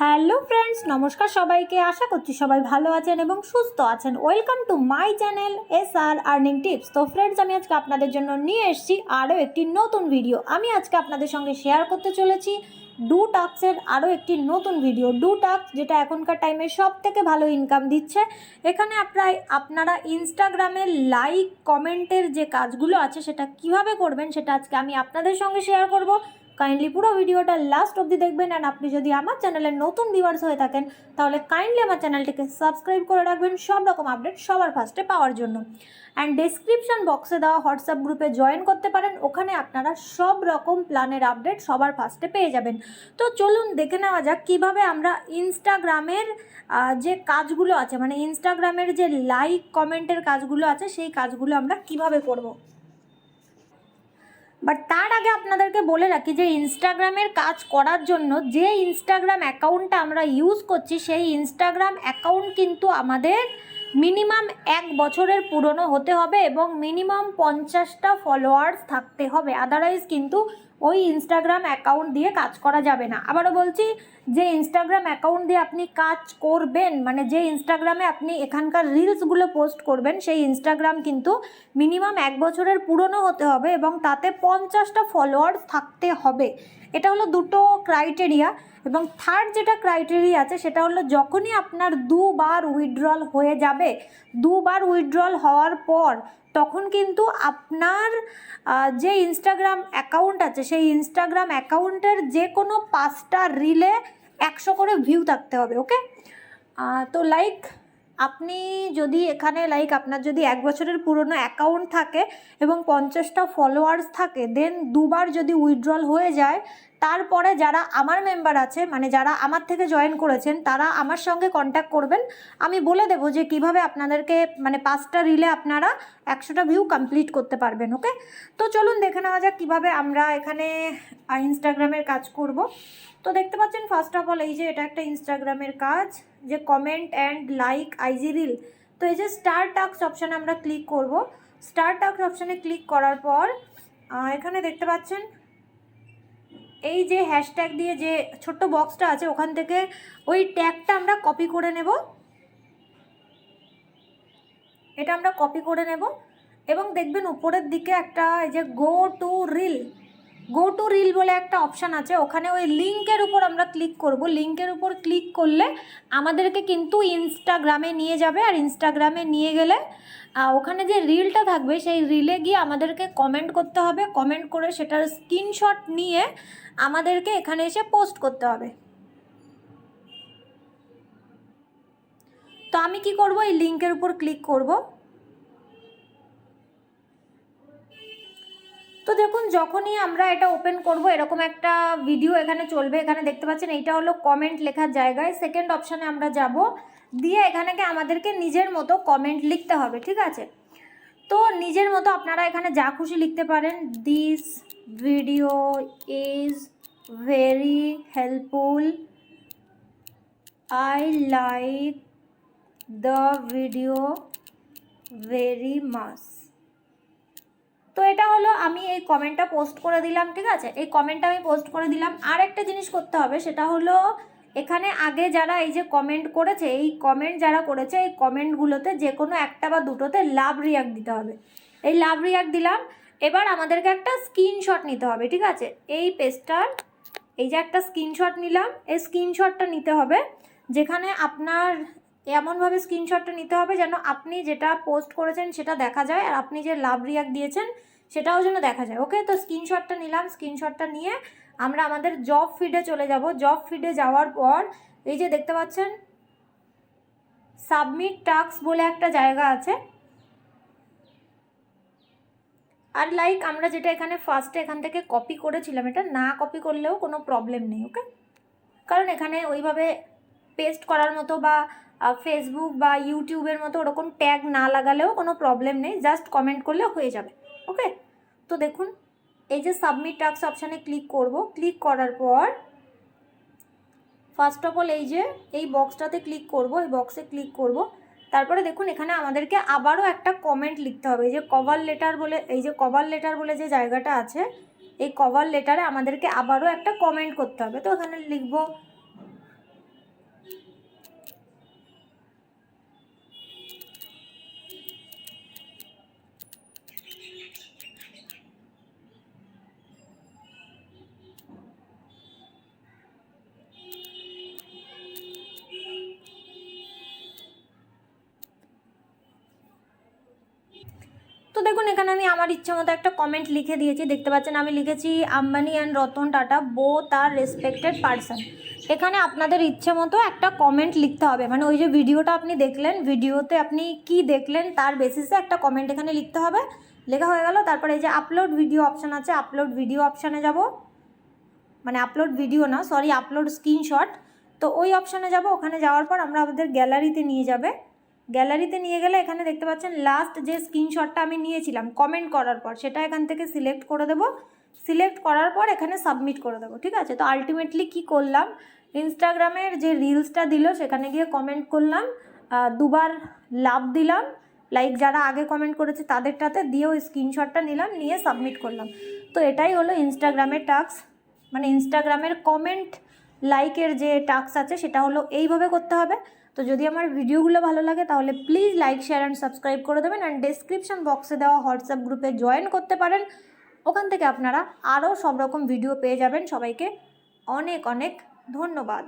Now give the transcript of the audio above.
Hello friends, নমস্কার সবাইকে। আশা করছি সবাই ভালো আছেন এবং সুস্থ আছেন। Welcome to my channel SR earning tips. তো ফ্রেন্ডস, আমি আজকে আপনাদের জন্য নিয়ে এসেছি আরও একটি নতুন ভিডিও। আমি আজকে আপনাদের সঙ্গে শেয়ার করতে চলেছি ডু টাস্কের আরও একটি নতুন ভিডিও। ডু টাস্ক, যেটা এখনকার টাইমে সব থেকে ভালো ইনকাম দিচ্ছে। এখানে আপনারা ইনস্টাগ্রামের লাইক কমেন্টের যে কাজগুলো আছে সেটা কিভাবে করবেন সেটা আজকে আমি আপনাদের সঙ্গে শেয়ার করব। কাইন্ডলি পুরো ভিডিওটা লাস্ট অবধি দেখবেন। অ্যান্ড আপনি যদি আমার চ্যানেলের নতুন ভিউয়ার্স হয়ে থাকেন তাহলে কাইন্ডলি আমার চ্যানেলটিকে সাবস্ক্রাইব করে রাখবেন সব রকম আপডেট সবার ফার্স্টে পাওয়ার জন্য। অ্যান্ড ডেসক্রিপশন বক্সে দেওয়া হোয়াটসঅ্যাপ গ্রুপে জয়েন করতে পারেন। ওখানে আপনারা সব রকম প্ল্যানের আপডেট সবার ফার্স্টে পেয়ে যাবেন। তো চলুন দেখে নেওয়া যাক কীভাবে আমরা ইনস্টাগ্রামের যে কাজগুলো আছে, মানে ইনস্টাগ্রামের যে লাইক কমেন্টের কাজগুলো আছে সেই কাজগুলো আমরা কিভাবে করব। বাট তার আগে আপনাদেরকে বলে রাখি যে ইনস্টাগ্রামের কাজ করার জন্য যে ইনস্টাগ্রাম অ্যাকাউন্টটা আমরা ইউজ করছি সেই ইনস্টাগ্রাম অ্যাকাউন্ট কিন্তু আমাদের মিনিমাম 1 বছরের পুরনো হতে হবে এবং মিনিমাম 50টা ফলোয়ার্স থাকতে হবে। আদারওয়াইজ কিন্তু ওই ইনস্টাগ্রাম অ্যাকাউন্ট দিয়ে কাজ করা যাবে না। আবারও বলছি, যে ইনস্টাগ্রাম অ্যাকাউন্ট দিয়ে আপনি কাজ করবেন, মানে যে ইনস্টাগ্রামে আপনি এখানকার রিলসগুলো পোস্ট করবেন, সেই ইনস্টাগ্রাম কিন্তু মিনিমাম 1 বছরের পুরনো হতে হবে এবং তাতে 50টা ফলোয়ার্স থাকতে হবে। এটা হলো দুটো ক্রাইটেরিয়া। এবং থার্ড যেটা ক্রাইটেরিয়া আছে সেটা হলো যখনই আপনার 2বার উইথড্রল হয়ে যাবে, 2বার উইথড্রল হওয়ার পর তখন কিন্তু আপনার যে ইনস্টাগ্রাম অ্যাকাউন্ট আছে সেই ইনস্টাগ্রাম অ্যাকাউন্টের যে কোনো 5টা রিলে 100 করে ভিউ থাকতে হবে। ওকে, তো আপনি যদি এখানে আপনার যদি 1 বছরের পুরনো অ্যাকাউন্ট থাকে এবং 50টা ফলোয়ার্স থাকে, দেন 2বার যদি উইথড্রল হয়ে যায়, তারপরে যারা আমার মেম্বার আছে, মানে যারা আমার থেকে জয়েন করেছেন, তারা আমার সঙ্গে কন্ট্যাক্ট করবেন। আমি বলে দেবো যে কিভাবে আপনাদেরকে, মানে 5টা রিলে আপনারা 100টা ভিউ কমপ্লিট করতে পারবেন। ওকে, তো চলুন দেখে নেওয়া যাক কীভাবে আমরা এখানে ইনস্টাগ্রামের কাজ করব। তো দেখতে পাচ্ছেন ফার্স্ট অফ অল এই যে এটা একটা ইনস্টাগ্রামের কাজ, যে comment and like IG reel. তো এই যে স্টার টাস্ক অপশানে আমরা ক্লিক করব। স্টার টাস্ক অপশানে ক্লিক করার পর এখানে দেখতে পাচ্ছেন এই যে হ্যাশট্যাগ দিয়ে যে ছোট্ট বক্সটা আছে, ওখান থেকে ওই ট্যাগটা আমরা কপি করে নেব। এটা আমরা কপি করে নেব এবং দেখবেন উপরের দিকে একটা এই যে গো টু রিল বলে একটা অপশান আছে, ওখানে ওই লিঙ্কের উপর আমরা ক্লিক করব। লিঙ্কের উপর ক্লিক করলে আমাদেরকে কিন্তু ইনস্টাগ্রামে নিয়ে যাবে। আর ইনস্টাগ্রামে নিয়ে গেলে ওখানে যে রিলটা থাকবে সেই রিলে গিয়ে আমাদেরকে কমেন্ট করতে হবে। কমেন্ট করে সেটার স্ক্রিনশট নিয়ে আমাদেরকে এখানে এসে পোস্ট করতে হবে। তো আমি কি করব, এই লিঙ্কের উপর ক্লিক করব। তো দেখুন, যখনই আমরা এটা ওপেন করব এরকম একটা ভিডিও এখানে চলবে। এখানে দেখতে পাচ্ছেন এইটা হলো কমেন্ট লেখার জায়গায়। সেকেন্ড অপশানে আমরা যাব, দিয়ে এখানে আমাদেরকে নিজের মতো কমেন্ট লিখতে হবে। ঠিক আছে, তো নিজের মতো আপনারা এখানে যা খুশি লিখতে পারেন। This video is very helpful, I like the video very much. তো এটা হলো আমি এই কমেন্টটা পোস্ট করে দিলাম। ঠিক আছে, এই কমেন্টটা আমি পোস্ট করে দিলাম। আর একটা জিনিস করতে হবে, সেটা হলো এখানে আগে যারা এই যে কমেন্ট করেছে, এই কমেন্ট যারা করেছে এই কমেন্টগুলোতে যে কোনো একটা বা দুটোতে লাভ রিয়াক্ট দিতে হবে। এই লাভ রিয়াক্ট দিলাম। এবার আমাদেরকে একটা স্ক্রিনশট নিতে হবে। ঠিক আছে, এই পেজটার এই যে একটা স্ক্রিনশট নিলাম, এই স্ক্রিনশটটা নিতে হবে। যেখানে আপনার এমনভাবে স্ক্রিনশটটা নিতে হবে যেন আপনি যেটা পোস্ট করেছেন সেটা দেখা যায়, আর আপনি যে লাভ রিয়াক্ট দিয়েছেন সেটাও যেন দেখা যায়। ওকে, তো স্ক্রিনশটটা নিলাম। স্ক্রিনশটটা নিয়ে আমরা আমাদের জব ফিডে চলে যাব। জব ফিডে যাওয়ার পর এই যে দেখতে পাচ্ছেন সাবমিট টাস্ক বলে একটা জায়গা আছে। আর আমরা যেটা এখানে ফার্স্টে এখান থেকে কপি করেছিলাম, এটা না কপি করলেও কোনো প্রবলেম নেই। ওকে, কারণ এখানে ওইভাবে পেস্ট করার মতো বা ফেসবুক বা ইউটিউবের মতো ওরকম ট্যাগ না লাগালেও কোনো প্রবলেম নেই, জাস্ট কমেন্ট করলে হয়ে যাবে। ওকে, তো দেখুন এই যে সাবমিট টাস্ক অপশানে ক্লিক করব। ক্লিক করার পর ফার্স্ট অফ অল এই যে এই বক্সটাতে ক্লিক করব। এই বক্সে ক্লিক করব, তারপরে দেখুন এখানে আমাদেরকে আবারও একটা কমেন্ট লিখতে হবে। এই যে কভার লেটার বলে যে জায়গাটা আছে, এই কভার লেটারে আমাদেরকে আবারও একটা কমেন্ট করতে হবে। তো এখানে লিখব এখানে আমি আমার ইচ্ছে মতো একটা কমেন্ট লিখে দিয়েছি, দেখতে পাচ্ছেন আমি লিখেছি আম্বানি অ্যান্ড রতন টাটা বোথ আর রেসপেক্টেড পারসন। এখানে আপনাদের ইচ্ছে মতো একটা কমেন্ট লিখতে হবে, মানে ওই যে ভিডিওটা আপনি দেখলেন, ভিডিওতে আপনি কি দেখলেন তার বেসিসে একটা কমেন্ট এখানে লিখতে হবে। লেখা হয়ে গেল, তারপরে এই যে আপলোড ভিডিও অপশান আছে, আপলোড ভিডিও অপশানে যাব, মানে আপলোড ভিডিও না সরি আপলোড স্ক্রিনশট। তো ওই অপশানে যাব, ওখানে যাওয়ার পর আমরা আমাদের গ্যালারিতে নিয়ে যাবে। গ্যালারিতে নিয়ে গেলে এখানে দেখতে পাচ্ছেন লাস্ট যে স্ক্রিনশটটা আমি নিয়েছিলাম কমেন্ট করার পর, সেটা এখান থেকে সিলেক্ট করে দেবো। সিলেক্ট করার পর এখানে সাবমিট করে দেবো, ঠিক আছে। তো আলটিমেটলি কি করলাম, ইনস্টাগ্রামের যে রিলসটা দিল সেখানে গিয়ে কমেন্ট করলাম, দুবার লাভ দিলাম, লাইক যারা আগে কমেন্ট করেছে তাদেরটাতে দিয়ে ওই স্ক্রিনশটটা নিলাম, নিয়ে সাবমিট করলাম। তো এটাই হলো ইনস্টাগ্রামের টাস্ক, মানে ইনস্টাগ্রামের কমেন্ট লাইকের যে টাস্ক আছে সেটা হলো এইভাবে করতে হবে। তো যদি আমার ভিডিওগুলো ভালো লাগে তাহলে please like share and subscribe করে দেবেন, অ্যান্ড ডেসক্রিপশন বক্সে দেওয়া হোয়াটসঅ্যাপ গ্রুপে জয়েন করতে পারেন। ওখান থেকে আপনারা আরও সব রকম ভিডিও পেয়ে যাবেন। সবাইকে অনেক অনেক ধন্যবাদ।